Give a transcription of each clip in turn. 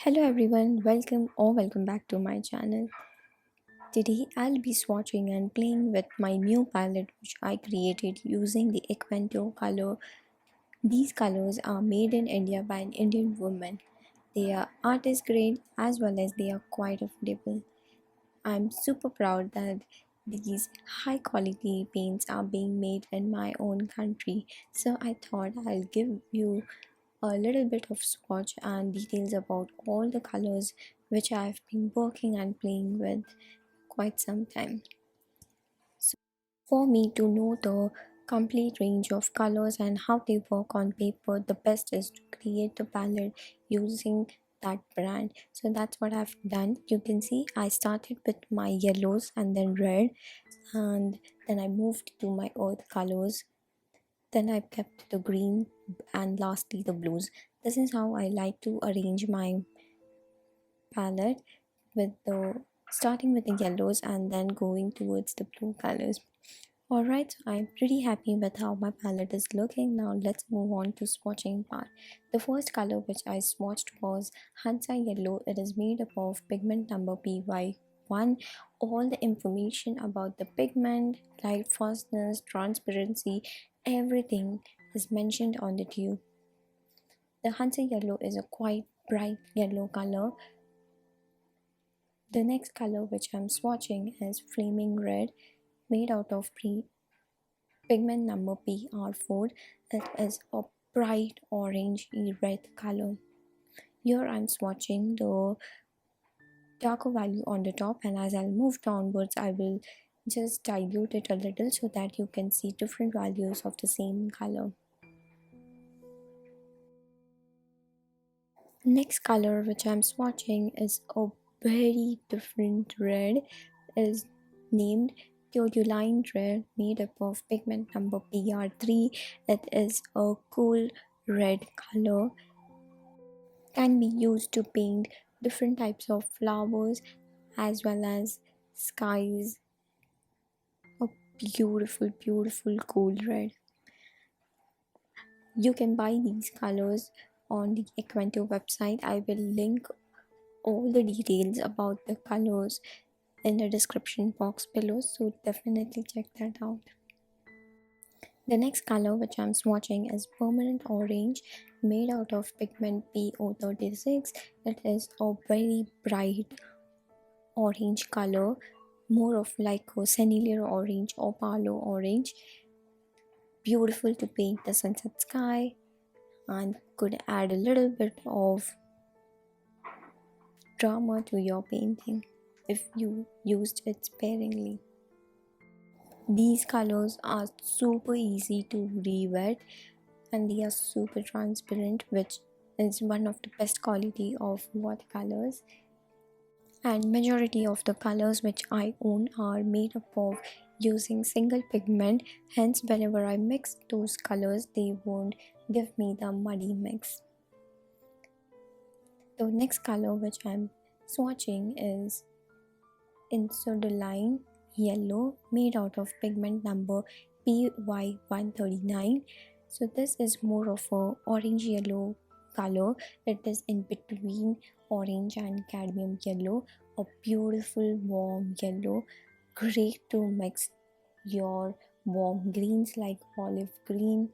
Hello everyone, welcome back to my channel. Today I'll be swatching and playing with my new palette which I created using the Aquatone color. These colors are made in India by an Indian woman. They are artist grade as well as they are quite affordable. I'm super proud that these high quality paints are being made in my own country. So I thought I'll give you a little bit of swatch and details about all the colors which I've been working and playing with quite some time. So for me to know the complete range of colors and how they work on paper, the best is to create the palette using that brand. So that's what I've done. You can see I started with my yellows and then red, and then I moved to my earth colors, then I kept the green, and lastly the blues. This is how I like to arrange my palette, with the starting with the yellows and then going towards the blue colors. Alright, so I'm pretty happy with how my palette is looking. Now let's move on to swatching part. The first color which I swatched was Hansa Yellow. It is made up of pigment number PY1. All the information about the pigment, light fastness, transparency, everything is mentioned on the tube. The Hansa Yellow is a quite bright yellow color. The next color which I'm swatching is Flaming Red, made out of pigment number PR4. It is a bright orangey red color. Here I'm swatching the darker value on the top, and as I'll move downwards I will just dilute it a little so that you can see different values of the same color. Next color which I'm swatching is a very different red. It is named Theoduline red, made up of pigment number PR3. It is a cool red color, can be used to paint different types of flowers as well as skies. A beautiful cool red. You can buy these colors on the Aquatone website. I will link all the details about the colors in the description box below, so definitely check that out. The next color which I'm swatching is Permanent Orange, made out of pigment PO36. It is a very bright orange color, more of like a cerulean orange or palo orange. Beautiful to paint the sunset sky, and could add a little bit of drama to your painting if you used it sparingly. These colors are super easy to re-wet and they are super transparent, which is one of the best quality of watercolors. And majority of the colors which I own are made up of using single pigment, hence whenever I mix those colors they won't give me the muddy mix. The next color which I'm swatching is Insudoline Yellow, made out of pigment number PY139. So this is more of a orange yellow color. It is in between orange and cadmium yellow, a beautiful warm yellow, great to mix your warm greens like olive green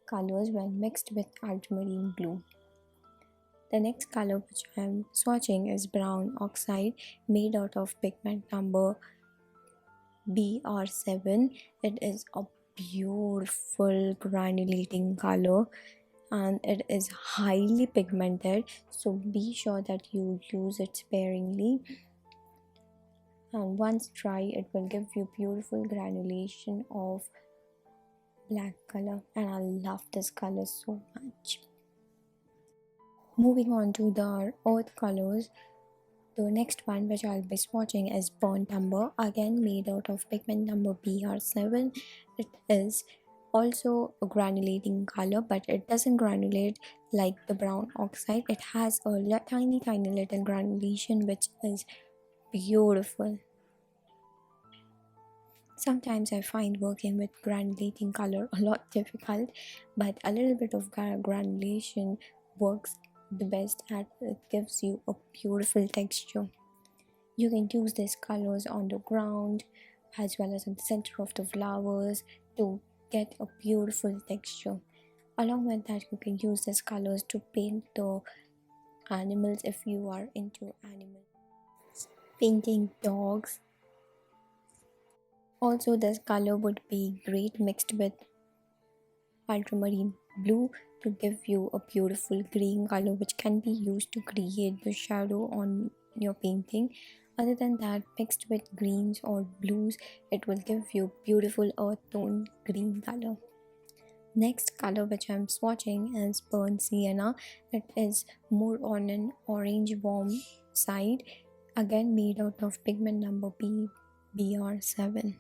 colors when mixed with ultramarine blue. The next color which I am swatching is Brown Oxide, made out of pigment number BR7. It is a beautiful granulating color and it is highly pigmented, so be sure that you use it sparingly, and once dry it will give you beautiful granulation of black color, and I love this color so much. Moving on to the earth colors, the next one which I'll be swatching is Burnt Umber, again made out of pigment number BR7. It is also a granulating color, but it doesn't granulate like the brown oxide. It has a tiny little granulation which is beautiful. Sometimes I find working with granulating color a lot difficult, but a little bit of granulation works the best at it gives you a beautiful texture. You can use these colors on the ground as well as in the center of the flowers to get a beautiful texture. Along with that, you can use these colors to paint the animals if you are into animals. Painting dogs. Also, this color would be great mixed with ultramarine blue to give you a beautiful green color which can be used to create the shadow on your painting. Other than that, mixed with greens or blues, it will give you beautiful earth tone green color. Next color which I'm swatching is burnt sienna. It is more on an orange warm side, again made out of pigment number BR7.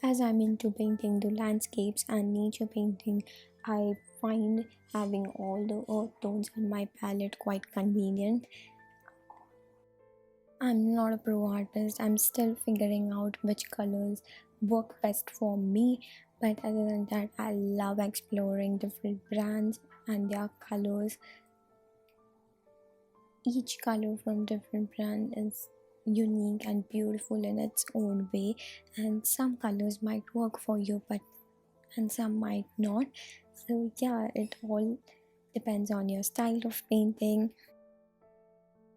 As I'm into painting the landscapes and nature painting, I find having all the earth tones in my palette quite convenient. I'm not a pro artist, I'm still figuring out which colors work best for me. But other than that, I love exploring different brands and their colors. Each color from different brand is unique and beautiful in its own way, and some colors might work for you but and some might not. So yeah, it all depends on your style of painting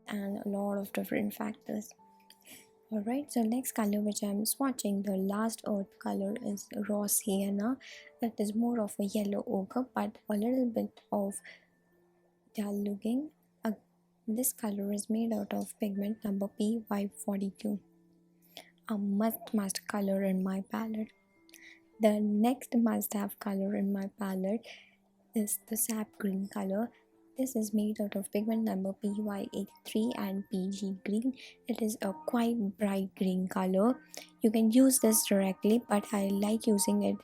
and a lot of different factors. Alright, so next color which I'm swatching, the last earth color, is raw sienna. It is more of a yellow ochre but a little bit of dull looking. This color is made out of pigment number PY42, a must color in my palette. The next must have color in my palette is the sap green color. This is made out of pigment number PY83 and PG green. It is a quite bright green color. You can use this directly, but I like using it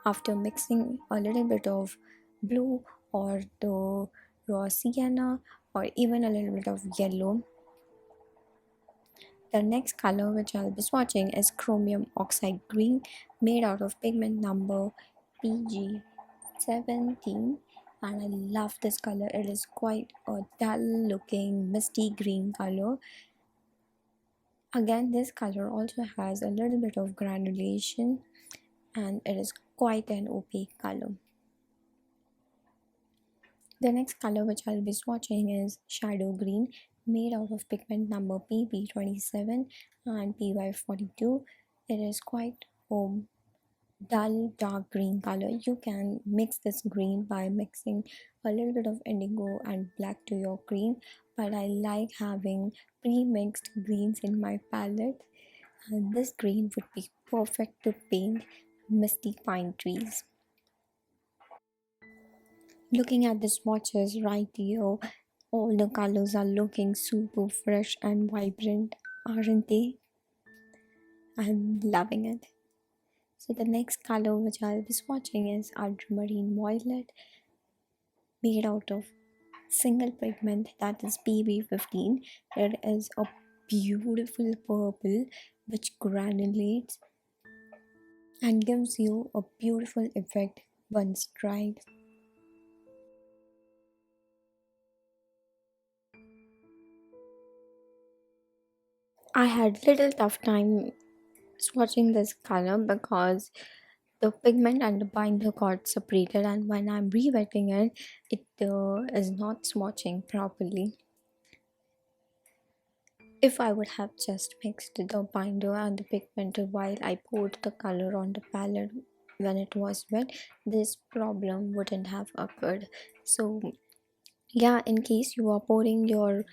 after mixing a little bit of blue or the raw sienna or even a little bit of yellow. The next color which I'll be swatching is chromium oxide green, made out of pigment number PG17, and I love this color. It is quite a dull looking misty green color. Again, this color also has a little bit of granulation and it is quite an opaque color. The next color which I'll be swatching is shadow green, made out of pigment number PB27 and PY42. It is quite dull dark green color. You can mix this green by mixing a little bit of indigo and black to your green, but I like having pre-mixed greens in my palette, and this green would be perfect to paint misty pine trees. Looking at the swatches right here, all the colors are looking super fresh and vibrant, aren't they? I'm loving it. So the next color which I'll be swatching is ultramarine violet, made out of single pigment, that is PB15. It is a beautiful purple which granulates and gives you a beautiful effect once dried. I had little tough time swatching this color because the pigment and the binder got separated, and when I'm re-wetting it, it is not swatching properly. If I would have just mixed the binder and the pigment while I poured the color on the palette when it was wet, this problem wouldn't have occurred. So yeah, in case you are pouring your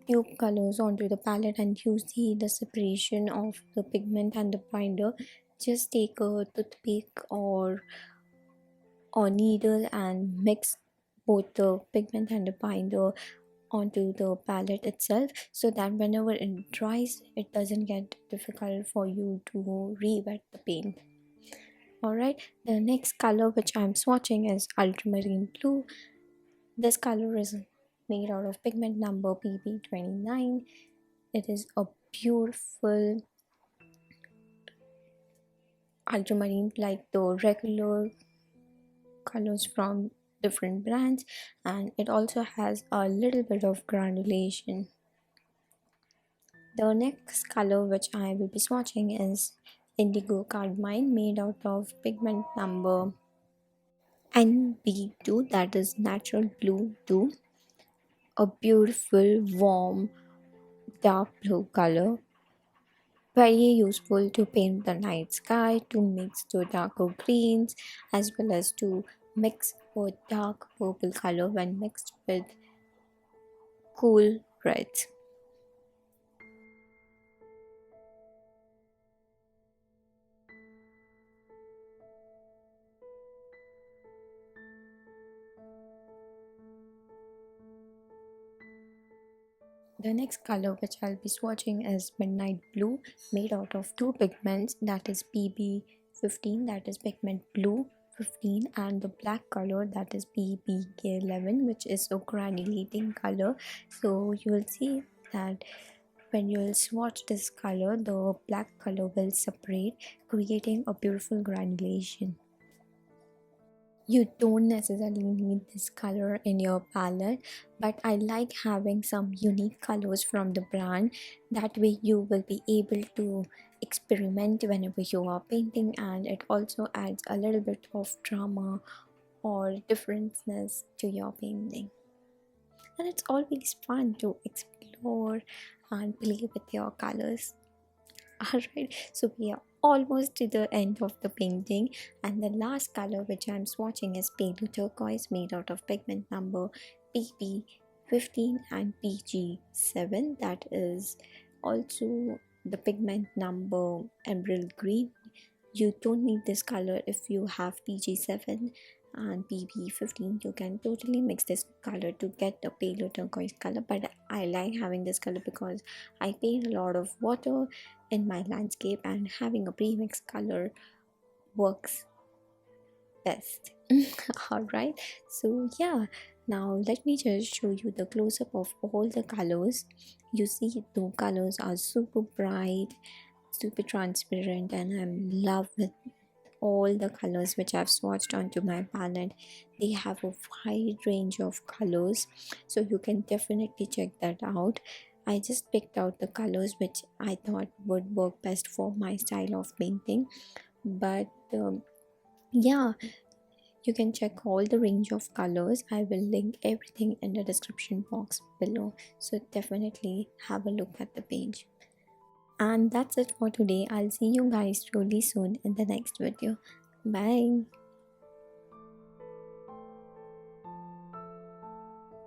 tube colors onto the palette and you see the separation of the pigment and the binder, just take a toothpick or needle and mix both the pigment and the binder onto the palette itself, so that whenever it dries it doesn't get difficult for you to re-wet the paint. Alright, the next color which I'm swatching is ultramarine blue. This color is made out of pigment number PB29. It is a beautiful ultramarine like the regular colors from different brands, and it also has a little bit of granulation. The next color which I will be swatching is indigo carmine, made out of pigment number NB2, that is natural blue 2, a beautiful warm dark blue color, very useful to paint the night sky, to mix to darker greens, as well as to mix with dark purple color when mixed with cool reds. The next color which I'll be swatching is midnight blue, made out of two pigments, that is PB15, that is pigment blue 15, and the black color, that is PBK11, which is a granulating color. So you will see that when you will swatch this color, the black color will separate, creating a beautiful granulation. You don't necessarily need this color in your palette, but I like having some unique colors from the brand. That way you will be able to experiment whenever you are painting, and it also adds a little bit of drama or differenceness to your painting. And it's always fun to explore and play with your colors. Alright, so we are almost to the end of the painting, and the last color which I'm swatching is pale turquoise, made out of pigment number PP15 and PG7, that is also the pigment number emerald green. You don't need this color if you have PG7 and PB15. You can totally mix this color to get the paler turquoise color, but I like having this color because I paint a lot of water in my landscape, and having a premix color works best. All right, so yeah, now let me just show you the close-up of all the colors. You see the colors are super bright, super transparent, and I'm in love with all the colors which I've swatched onto my palette. They have a wide range of colors, so you can definitely check that out. I just picked out the colors which I thought would work best for my style of painting, but yeah, you can check all the range of colors. I will link everything in the description box below, so definitely have a look at the page. And that's it for today. I'll see you guys really soon in the next video. Bye.